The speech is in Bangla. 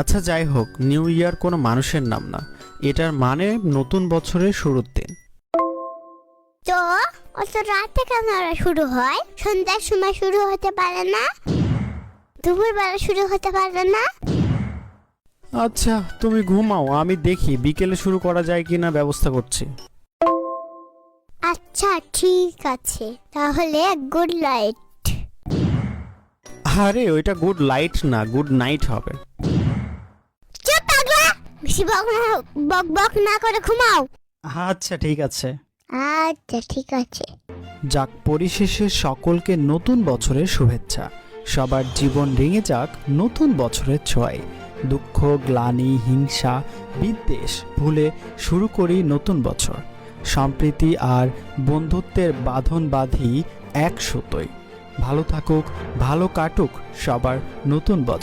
আচ্ছা যাই হোক, নিউ ইয়ার কোনো মানুষের নাম না, এটার মানে নতুন বছরের শুরুর দিন। তো অত রাতে কেন শুরু হয়? সন্ধ্যার সময় শুরু হতে পারে না? দুপুরবেলা শুরু হতে পারে না? আচ্ছা তুমি ঘুমাও, আমি দেখি বিকেলে শুরু করা যায় কিনা ব্যবস্থা করছি। আচ্ছা ঠিক আছে, তাহলে গুড নাইট। আরে ওইটা গুড লাইট না, গুড নাইট হবে। চুপ পাগলা, বেশি বক বক না করে ঘুমাও। আচ্ছা ঠিক আছে। আচ্ছা ঠিক আছে। যাক, পরিশেষে সকলকে নতুন বছরের শুভেচ্ছা। সবার জীবন রেঙে যাক নতুন বছরের ছোঁয়ায়। দুঃখ, গ্লানি, হিংসা, বিদ্বেষ ভুলে শুরু করি নতুন বছর। সম্প্রীতি আর বন্ধুত্বের বাঁধন বাঁধি এক সুতোয়। ভালো থাকুক, ভালো কাটুক সবার নতুন বছর।